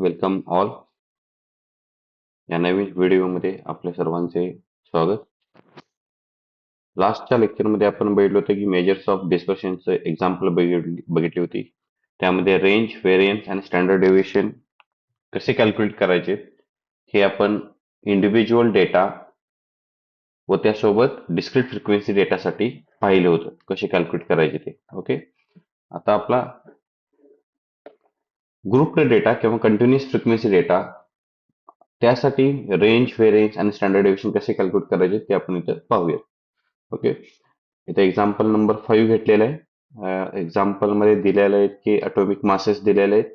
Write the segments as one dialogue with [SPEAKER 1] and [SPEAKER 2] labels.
[SPEAKER 1] Welcome all. या नवीन व्हिडिओमध्ये आपल्या सर्वांचे स्वागत. लास्टच्या लेक्चरमध्ये आपण बघितलं होतं की मेजर्स ऑफ डिस्पर्शनचं एक्झाम्पल बघितली होती. त्यामध्ये रेंज, व्हेरियन्स आणि स्टँडर्ड डेव्हिएशन कसे कॅल्क्युलेट करायचे हे आपण इंडिव्हिज्युअल डेटा व त्यासोबत डिस्क्रीट फ्रिक्वेन्सी डेटासाठी पाहिलं होतं, कसे कॅल्क्युलेट करायचे ते. ओके, आता आपला ग्रुप डेटा किंवा कंटिन्युअस फ्रिक्वेन्सी डेटा त्यासाठी रेंज, व्हेरियन्स आणि स्टँडर्ड डेव्हिएशन कसे कॅल्क्युलेट करायचे ते आपण इथं पाहूया. ओके, इथे एक्झाम्पल नंबर 5 घेतलेला आहे. एक्झाम्पल मध्ये दिलेले आहेत की अटॉमिक मासेस दिलेले आहेत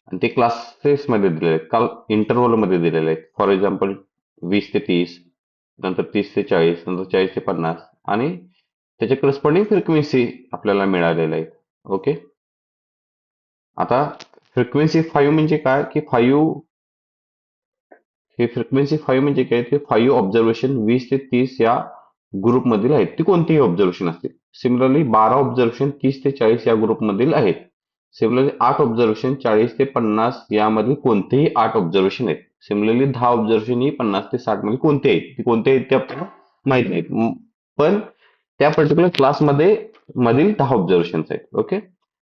[SPEAKER 1] आणि ते क्लासेस मध्ये दिलेले आहेत, काल इंटरव्हल मध्ये दिलेले आहेत. फॉर एक्झाम्पल 20 ते 30, नंतर 30 ते 40, नंतर 40 ते 50 आणि त्याच्या करस्पॉन्डिंग फ्रिक्वेन्सी आपल्याला मिळालेल्या आहेत. ओके, आता फ्रिक्वेन्सी 5 म्हणजे काय की 5 हे फ्रिक्वेन्सी 5 म्हणजे काय, ते 5 ऑब्झर्वेशन 20 ते 30 या ग्रुप मधील आहेत. ती कोणतीही ऑब्झर्वेशन असतील. सिमिलरली 12 ऑब्झर्वेशन 30 ते 40 या ग्रुप मधील आहेत. सिमिलरली 8 ऑब्झर्वेशन 40 ते 50 यामधील कोणतेही 8 ऑब्झर्वेशन आहेत. सिमिलरली 10 ऑब्झर्वेशन ही 50 ते 60 मध्ये कोणते आहेत, ती कोणते आहेत ते आपल्याला माहित नाहीत, पण त्या पर्टिक्युलर क्लासमध्ये मधील 10 ऑब्झर्वेशन्स आहेत. ओके,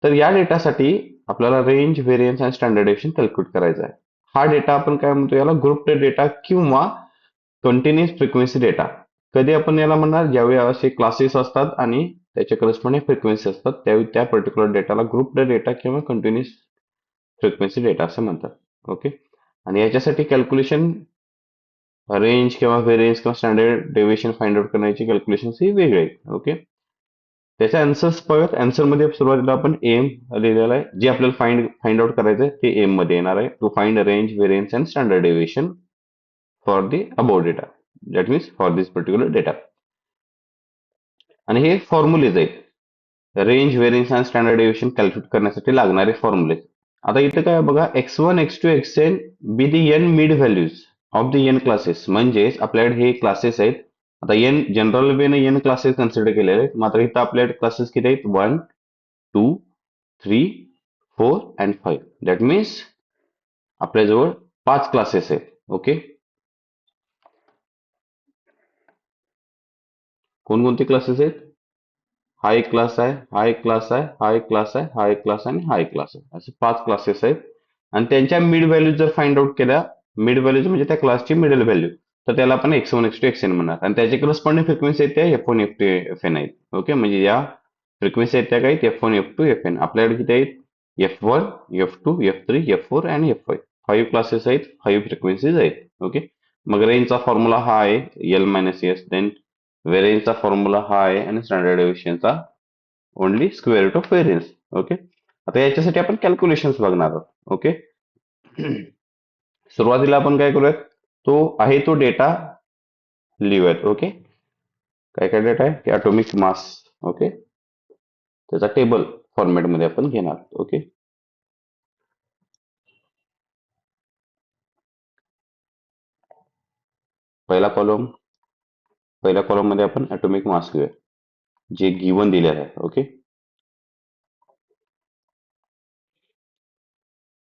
[SPEAKER 1] तर या डेटासाठी आपल्याला रेंज, व्हेरियन्स आणि स्टँडर्ड डेव्हिएशन कॅल्क्युलेट करायचा आहे. हा डेटा आपण काय म्हणतो, याला ग्रुप डेटा किंवा कंटिन्युअस फ्रिक्वेन्सी डेटा. कधी आपण याला म्हणणार, ज्यावेळी असे क्लासेस असतात आणि त्याच्या करस्पॉन्डिंग फ्रिक्वेन्सी असतात, त्यावेळी त्या पर्टिक्युलर डेटाला ग्रुप डेटा किंवा कंटिन्युअस फ्रिक्वेन्सी डेटा असं म्हणतात. ओके, आणि याच्यासाठी कॅल्क्युलेशन रेंज किंवा व्हेरियन्स किंवा स्टँडर्ड डेव्हिएशन फाइंड आउट करण्याची कॅल्क्युलेशन ही वेगळी आहे. ओके, त्याच्या आन्सर्स बघत. आन्सर मध्ये सुरुवातीला आपण एम लिहिलेला आहे, जे आपल्याला फाइंड आउट करायचं आहे ते एम मध्ये येणार आहे. To find range, variance and standard deviation for the about data, that means for this particular data. आणि हे फॉर्म्युलेज आहेत, रेंज, व्हेरियन्स आणि स्टँडर्ड डेव्हिएशन कॅल्क्युलेट करण्यासाठी लागणारे फॉर्म्युले. आता इथे काय बघा, x1, x2, xn be the n mid values of the n classes. म्हणजेच आपल्याकडे हे क्लासेस आहेत. आता एन जनरल वेने एन क्लासेस कन्सिडर केलेले आहेत, मात्र इथं आपल्याकडे क्लासेस किती आहेत, 1, 2, 3, 4 अँड 5. दॅट मीन्स आपल्याजवळ 5 क्लासेस आहेत. ओके, कोणकोणते क्लासेस आहेत, हा एक क्लास आहे, हा एक क्लास आहे, हा एक क्लास आहे, हा एक क्लास आणि हा एक क्लास आहे, असे 5 क्लासेस आहेत. आणि त्यांच्या मिड व्हॅल्यूज जर फाइंड आउट केल्या, मिड व्हॅल्यूज म्हणजे त्या क्लासची मिडल व्हॅल्यू, तर त्याला आपण x1, x2, xn म्हणणार. आणि त्याचे करस्पॉन्डिंग फ्रिक्वेन्सी आहेत त्या f1, f2, fn आहेत. ओके, म्हणजे या फ्रिक्वेन्सी आहेत त्या काही f1, f2, fn. आपल्याकडे किती आहेत, f1, f2, f3, f4 आणि f5. 5 क्लासेस आहेत, 5 फ्रिक्वेन्सीज आहेत. ओके, मग रेंजचा फॉर्म्युला हा आहे L-S. देन व्हेरियन्सचा फॉर्म्युला हा आहे आणि स्टँडर्ड डेव्हिएशनचा only square root of variance. Okay, आता याच्यासाठी आपण कॅल्क्युलेशन्स बघणार आहोत. ओके, सुरुवातीला आपण काय करूयात, तो आहे तो डेटा लिहूयात. ओके, काय काय डेटा आहे की ॲटॉमिक मास. ओके, त्याचा टेबल फॉर्मॅट मध्ये आपण घेणार. ओके, पहिल्या कॉलम मध्ये आपण ॲटॉमिक मास घेऊया, जे गिवन दिलेलं आहे. ओके,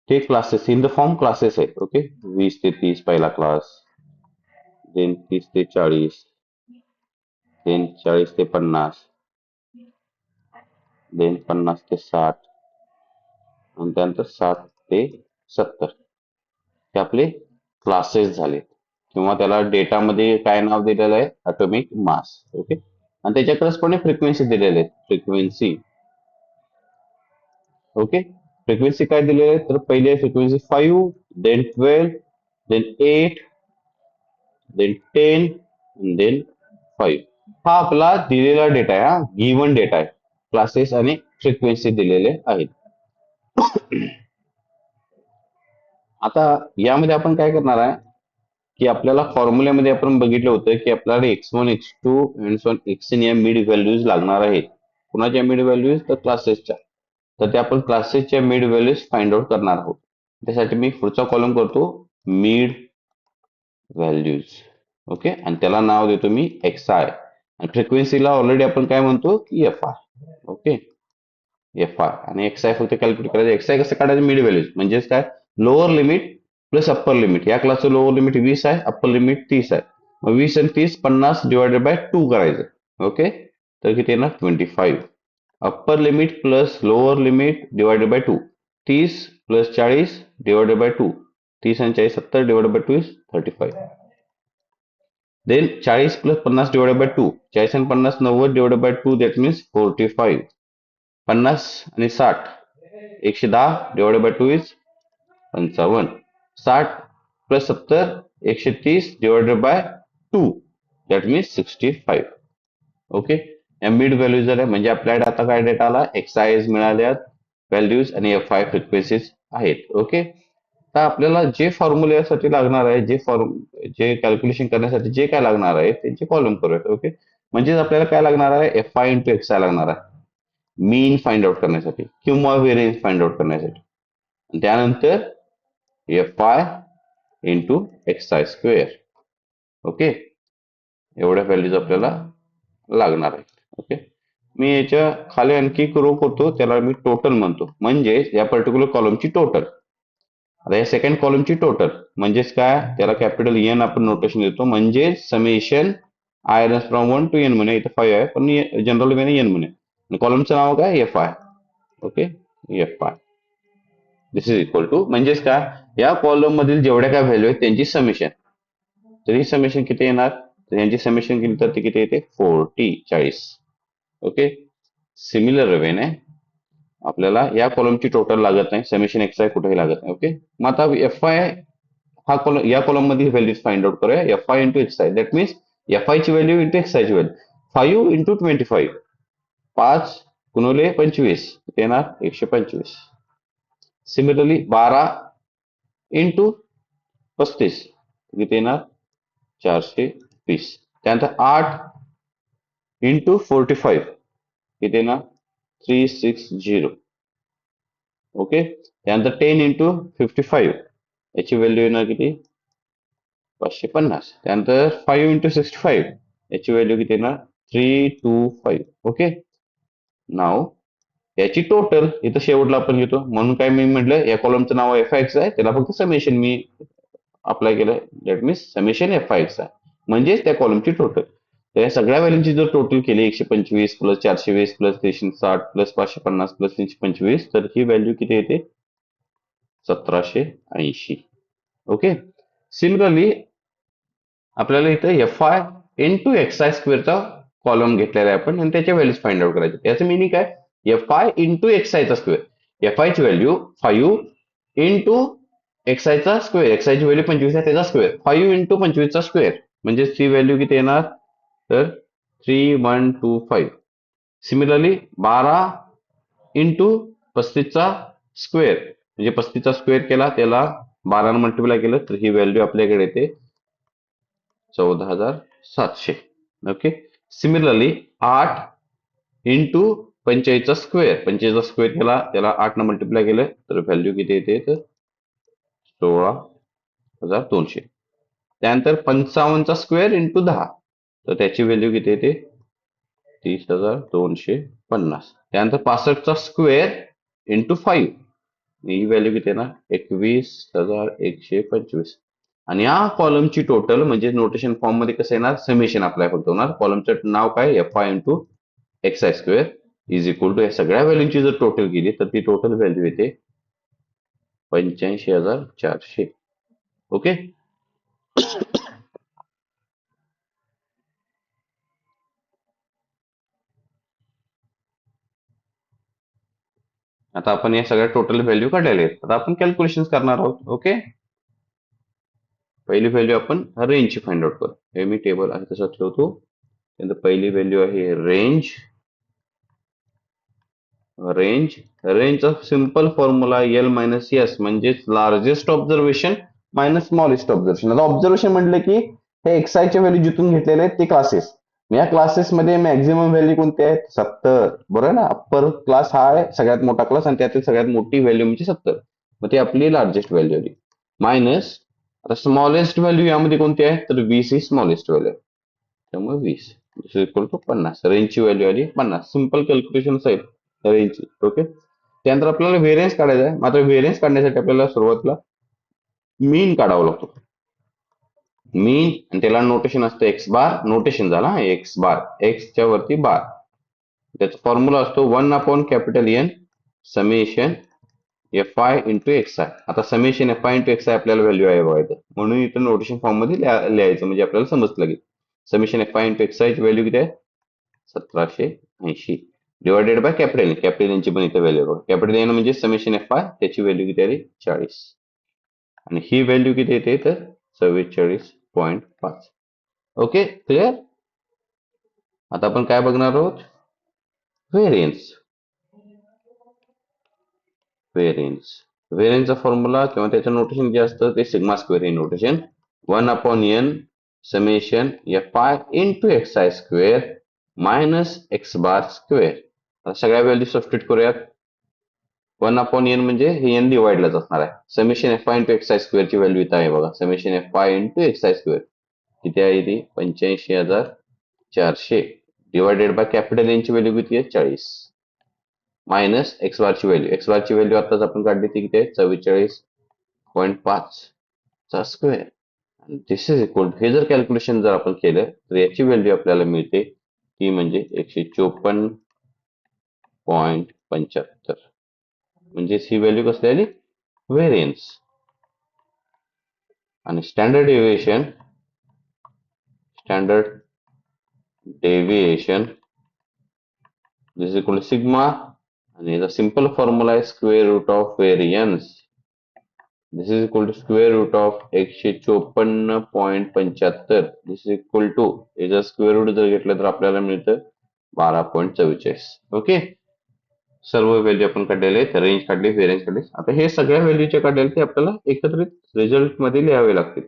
[SPEAKER 1] ते classes in the form classes आहेत. ओके, 20 ते 30 पहिला क्लास, देन 30 ते 40, देन 40 ते 50, देन 50 ते 60 आणि त्यानंतर 60 ते 70. हे आपले क्लासेस झाले, किंवा त्याला डेटामध्ये काय नाव दिलेलं आहे, ॲटॉमिक मास. ओके, आणि त्याच्या करस्पॉन्डिंग फ्रिक्वेन्सी दिलेले आहेत, फ्रिक्वेन्सी. ओके, फ्रिक्वेन्सी काय दिलेले आहे, तर पहिले frequency 5, then 12, then 8, then 10, then 5. हा आपला दिलेला डेटा आहे, हा गिवन डेटा आहे. क्लासेस आणि फ्रिक्वेन्सी दिलेले आहेत. आता यामध्ये आपण काय करणार आहे की आपल्याला फॉर्म्युल्यामध्ये आपण बघितलं होतं की आपल्याला x1, x2 आणि xn या मिड व्हॅल्यूज लागणार आहेत. कुणाच्या मिड व्हॅल्यूज, तर क्लासेसच्या. तर ते आपण क्लासेसच्या मिड व्हॅल्यूज फाइंड आउट करणार आहोत. त्यासाठी मी पुढचा कॉलम करतो मिड व्हॅल्यूज. ओके, आणि त्याला नाव देतो मी xi. आणि फ्रिक्वेन्सीला ऑलरेडी आपण काय म्हणतो की fi. ओके, fi आणि xi फक्त कॅल्क्युलेट करायचं. xi कसं काढायचं, मिड व्हॅल्यूज म्हणजेच काय, lower limit plus upper limit. या क्लासचं लोअर लिमिट 20 आहे, अप्पर लिमिट 30 आहे. मग 20 आणि 30 50 डिवायडेड बाय 2 करायचं. ओके, तर किती येणार 25. Upper limit plus lower limit divided by 2. 30 plus 40 divided by 2. 30 आणि 40 70 divided by 2 is 35. Then 40 plus 50 divided by 2. 40 आणि 50 90 डिवायडेड बाय 2 दॅट मीन्स 45. 50 आणि 60 110 divided by 2 is 55. 60 plus 70 130 divided by 2 that means 65. Okay, या mid value झाल्या म्हणजे आपल्याकडे आता काय data आला, एक्साइज मिळाल्यात, व्हॅल्यूज आणि एफ आय फ्रिक्वेन्सीज आहेत. ओके, तर आपल्याला जे फॉर्म्युल्यासाठी लागणार आहे, जे कॅल्क्युलेशन करण्यासाठी जे काय लागणार आहे त्यांचे कॉलम करूयात. ओके, म्हणजेच आपल्याला काय लागणार आहे, F I into X I लागणार आहे मीन फाइंड आउट करण्यासाठी किंवा व्हेरियन्स फाइंड आउट करण्यासाठी. त्यानंतर F I into x I square. Okay, एवढ्या व्हॅल्यूज आपल्याला लागणार आहे. ओके, मी याच्या खाली आणखी एक रो करतो, त्याला मी टोटल म्हणतो, म्हणजे या पर्टिक्युलर कॉलमची टोटल. आता या सेकंड कॉलमची टोटल म्हणजेच काय, त्याला कॅपिटल एन आपण नोटेशन देतो, म्हणजे summation I runs from 1 to N म्हणे. इथं 5 आहे पण जनरल वे एन म्हणे. कॉलमचं नाव काय, F I. Okay, F I this is equal to, म्हणजेच काय, या कॉलम मधील जेवढ्या काय व्हॅल्यू आहेत त्यांची समेशन. तर ही समेशन किती येणार, तर यांची समेशन केली तर ते किती येते 40. ओके, सिमिलर वेने आपल्याला या कॉलमची टोटल लागत नाही, समेशन एक्स आय कुठेही लागत नाही. ओके, मग आता एफ आय हा कॉलम, या कॉलम मध्ये व्हॅल्यूज फाइंड आउट करूया. F I into X I that means F I ची व्हॅल्यू इंटू एक्स आय ची व्हॅल्यू. 5 इंटू 25 5 गुणिले 25 येणार 125. सिमिलरली 12 इंटू 35 किती येणार 420. त्यानंतर 8 इंटू 45 किती येणार 360. ओके, त्यानंतर 10 इंटू 55 याची व्हॅल्यू येणार किती 550. त्यानंतर 5 इंटू 65 याची व्हॅल्यू किती येणार 325. ओके, नाव याची टोटल इथं शेवटला आपण घेतो, म्हणून काय मी म्हटलं या कॉलमचं नाव एफ एक्स आहे, त्याला फक्त समेशन मी अप्लाय केलं, that means summation F x आहे, म्हणजेच त्या कॉलमची टोटल. तर या सगळ्या व्हॅल्यूची जर टोटल केली 125 प्लस 420 प्लस 360 प्लस 550 प्लस 325 तर ही व्हॅल्यू किती येते 1780. ओके, सिमिलरली आपल्याला इथं f I into x i स्क्वेअरचा कॉलम घेतलेला आहे आपण आणि त्याच्या व्हॅल्यूज फाइंड आउट करायचे. याचं मिनिंग काय, एफ आय इंटू एक्स आयचा स्क्वेअर. एफ आय ची व्हॅल्यू 5 इंटू एक्स आयचा स्क्वेअर, एक्स आयची व्हॅल्यू 25 आहे त्याचा स्क्वेअर, 5 इंटू 25 चा स्क्वेअर म्हणजे ती व्हॅल्यू किती येणार तर 3125. सिमिलरली 12 इंटू 35 चा स्क्वेअर म्हणजे 35 चा स्क्वेअर केला त्याला 12 ने मल्टिप्लाय केलं तर ही व्हॅल्यू आपल्याकडे येते 14700. ओके, सिमिलरली 8 इंटू 45 चा स्क्वेअर, 45 चा स्क्वेअर केला त्याला 8 ने मल्टिप्लाय केलं तर व्हॅल्यू किती येते तर 16200. त्यानंतर 55 चा स्क्वेअर इंटू 10 तर त्याची व्हॅल्यू किती येते 30250. त्यानंतर 65 चा स्क्वेअर इंटू 5 ही व्हॅल्यू किती येणार 21125. आणि या कॉलमची टोटल म्हणजे नोटेशन फॉर्म मध्ये कसं येणार, समेशन अप्लाय फक्त होणार. कॉलमचं नाव काय F I into x I square is equal to या सगळ्या व्हॅल्यूची जर टोटल केली तर ती टोटल व्हॅल्यू येते 85400. ओके, आता आपण या सगळ्या टोटल व्हॅल्यू काढलेल्या आहेत. आता आपण कॅल्क्युलेशन करणार आहोत. ओके, पहिली व्हॅल्यू आपण रेंजची फाइंड आउट करू. हे मी टेबल आहे तसं ठेवतो. त्यानंतर पहिली व्हॅल्यू आहे रेंज. रेंजचा simple formula L minus S म्हणजेच largest observation minus smallest observation. आता ऑब्झर्वेशन म्हटलं की हे एक्सआयच्या व्हॅल्यू जिथून घेतलेले आहेत ते क्लासेस. या क्लासेस मध्ये मॅक्झिमम व्हॅल्यू कोणती आहेत 70. बरोबर ना, अप्पर क्लास हा आहे सगळ्यात मोठा क्लास आणि त्यातील सगळ्यात मोठी व्हॅल्यू म्हणजे 70. मग ती आपली लार्जेस्ट व्हॅल्यू आली. मायनस आता स्मॉलेस्ट व्हॅल्यू यामध्ये कोणती आहे तर 20 ही स्मॉलेस्ट व्हॅल्यू आहे, त्यामुळे 20 इक्वल टू 50. रेंजची व्हॅल्यू आली 50. सिंपल कॅल्क्युलेशन आहे रेंजची. ओके, त्यानंतर आपल्याला व्हेरियन्स काढायचा आहे. मात्र व्हेरियन्स काढण्यासाठी आपल्याला सुरुवातीला मीन काढावा लागतो. मीन आणि त्याला नोटेशन असतं एक्स बार. नोटेशन झाला एक्स बार, एक्सच्या वरती बार. त्याचा फॉर्म्युला असतो 1/N summation F I into x i. आता summation F I into x i आपल्याला व्हॅल्यू आहे बघायचं, म्हणून इथं नोटेशन फॉर्म मध्ये लिहायचं, म्हणजे आपल्याला समजलं की summation F I into x I ची व्हॅल्यू किती आहे 1780 divided by capital N. Capital N ची पण इथे व्हॅल्यू बघा. कॅपिटल एन म्हणजे समेशन एफ आय, त्याची व्हॅल्यू किती आहे 40 आणि ही व्हॅल्यू किती येते तर 44.5. Okay clear. आता आपण काय बघणार आहोत व्हेरियन्स. व्हेरियन्सचा फॉर्म्युला किंवा त्याचं नोटेशन जे असतं ते सिग्मा स्क्वेअर हे notation 1/N summation F I into x I square minus x bar square. सगळ्या व्हॅल्यू सबस्टिट्यूट करूयात. 1/N म्हणजे हे एन डिवाइडलाच असणार आहे. Summation F I into x I square ची व्हॅल्यू इथं आहे बघा. Summation F I into x I square किती आहे ती 85,400 डिवायडेड बाय कॅपिटल एन ची व्हॅल्यू किती आहे 40 मायनस एक्स बार ची व्हॅल्यू. एक्स बार ची व्हॅल्यू आताच आपण काढली ती किती आहे 44.5 चा स्क्वेअर. दिस इज इक्वल हे जर कॅल्क्युलेशन जर आपण केलं तर याची व्हॅल्यू आपल्याला मिळते ती म्हणजे 154.75. म्हणजेच ही व्हॅल्यू कसली आली व्हेरियन्स. आणि standard deviation this is equal sigma आणि याचा सिंपल फॉर्म्युला आहे square root of variance. This is equal to square root of 154.75. This is equal to याचा स्क्वेअर रूट जर घेतलं तर आपल्याला मिळतं 12.44. ओके. सर्व व्हॅल्यू आपण काढलेले आहेत, रेंज काढली, व्हेरियन्स काढली. आता हे सगळ्या व्हॅल्यूचे काढलेले ते आपल्याला एकत्रित रिझल्ट मध्ये लिहावे लागतील.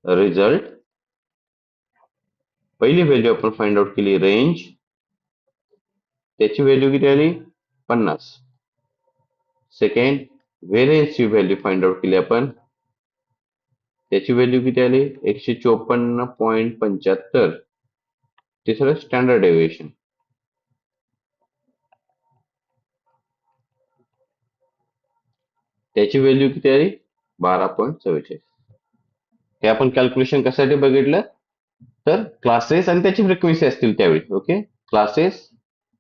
[SPEAKER 1] रिझल्ट पहिली व्हॅल्यू आपण फाइंड आउट केली रेंज, त्याची व्हॅल्यू किती आली 50. सेकंड व्हेरियन्सची व्हॅल्यू फाइंड आउट केली आपण, त्याची व्हॅल्यू किती आली 154.75. तिसरं स्टँडर्ड डेव्हिएशन, त्याची व्हॅल्यू किती आली 12.44. हे आपण कॅल्क्युलेशन कशासाठी बघितलं तर क्लासेस आणि त्याची फ्रिक्वेन्सी असतील त्यावेळी. ओके, क्लासेस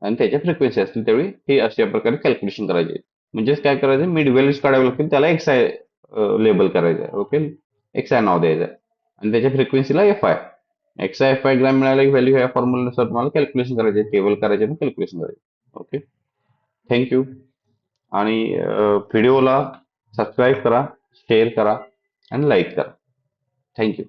[SPEAKER 1] आणि त्याच्या फ्रिक्वेन्सी असतील त्यावेळी हे अशा प्रकारे कॅल्क्युलेशन करायचे. म्हणजेच काय करायचं मिड व्हॅल्यूज काढावे लागतील, त्याला एक्स आय लेबल करायचं. ओके, एक्स आय नाव द्यायचं आणि त्याच्या फ्रिक्वेन्सीला f i. X i f i gram मिळाला की व्हॅल्यू ह्या फॉर्म्युलानुसार तुम्हाला कॅल्क्युलेशन करायचे, टेबल करायचे आणि कॅल्क्युलेशन करायचे. Okay, thank you. आणि व्हिडिओला सबस्क्राईब करा, शेअर करा आणि लाईक करा. थँक्यू.